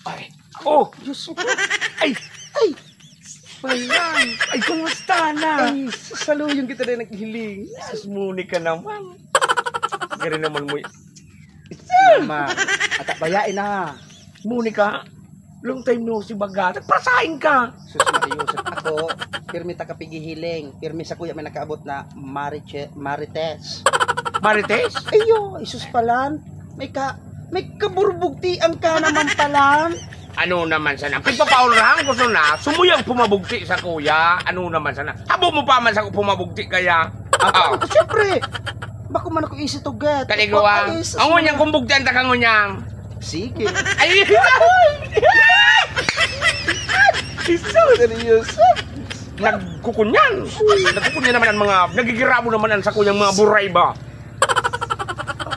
Ay, oh, Diyos ko. ay, Ay, palang. Ay, kumusta na? ay, sasaluyong kita rin naghiling. Sus, Monica naman. Gari naman mo. Mama, at bayain na. Monica, long time no si Baga. Nagprasahin ka. Sus Mariusip, ako, pirmi ta kapigihiling. Pirmi sa kuya may nakaabot na Marites. Marites? Ayo, isus palan. May kaburbugtian ka naman palan. Ano naman sana? Pipapaulahan ko na. Sumuyang pumabugti sa kuya. Ano naman sana? Habo mo pa man sa pumabugti kaya. Siyempre, bako man ako isi to get. Kaliguang. Ang ngunyang kumbugtian ta ka ngunyang. Sige. Ay! Mariusip. Nagkukunyan. Nagkukunyan naman ang mga, nagigiramo naman ang sa kuyang mga buray ba?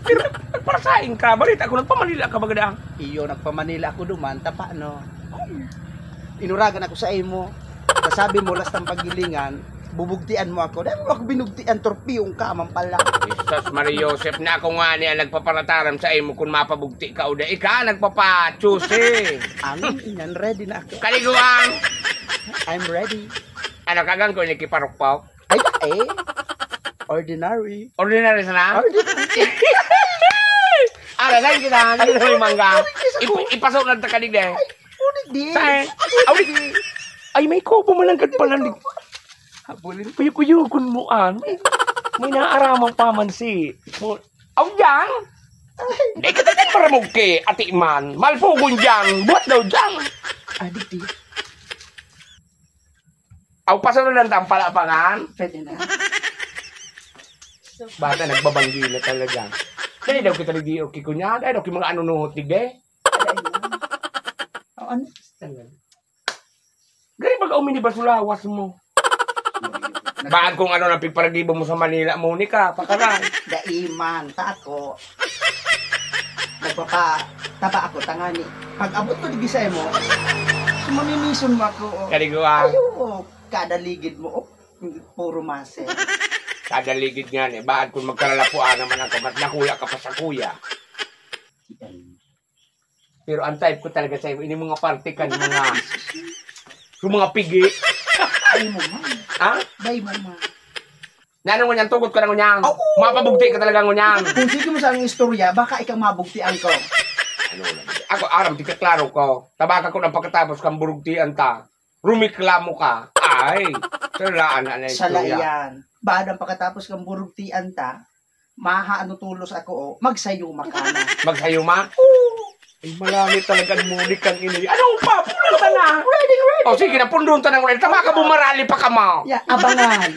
Pero nagparasain ka, balita ako, nagpamanila ka bagada. Iyo, nagpamanila ako duman, tapa no. Inuragan ako sa imo. Sabi mo, last ng paggilingan, bubugtian mo ako. Dahil mo ako binugtian, torpiyong ka, pala. Jesus Mariusip, na ako nga niya nagpaparataram sa imo kung mapabugti ka o da. Ika, nagpapachusi. Yan, ready na ako. Kaliguang. I'm ready. Ano kagang ko nikiparukpok? Ay, ordinary. Ordinary sana? Ordinary. Lang kita, hindi na yung mangga. Ipasok na ta kanig de. Ulit di. Saan? Ay, may kopo malangkat pala. Habulin, payukuyukon mo an. May naaramang pamansi. Aw, dyan? Hindi ka tagan para mugki, ati man. Malpugon dyan. Buat daw dyan. Adik di. Aw, pasok na lang tampalapangan. Pwede na. Bata, nagbabanggi na talaga. Dahil daw kita nagdi okay ko niya. Dahil daw kita mga anunuhot tigde. Ano? Gari baga umini ba sulawas mo? Bakit kung ano nang piparagibo mo sa Manila, Monica? Pakaran. Daiman, tako. Taba ako, tangani. Pag abot ko di gisay mo, sumamimison mo ako. Kaliguan. Ayo, kada ligid mo, puro mase. Kada ligid nga eh. Bakit kung magkalalapuan naman ako, ba't nakuya ka pa sa kuya? Pero ang type ko talaga sa'yo, ini mga partikan, yung mga pigi. Ay mo man. Ha? Bay mo man. Nanong ngunyan, tugot ka na ngunyan. Mapabugti ka talaga ngunyan. Kung sige mo sa ang istorya, baka ikaw mabugtian ko. Ano lang. Ako, aram, di ka klaro ko. Tabaka ko ng pagkatapos kang burugtian ta. Rumiklamo ka. Ay, salaan na na Sa istorya. layan. Badang pagkatapos kang burugtian ta, mahaano tulos ako o, magsayuma ka na. Magsayuma? Ay, malami talaga ang mulik kang ini. Ano pa? Pulang ka na. Ready. O sige, napundun ta na ulit. Tama ka bumarali pa ka mo. Yeah, abangan.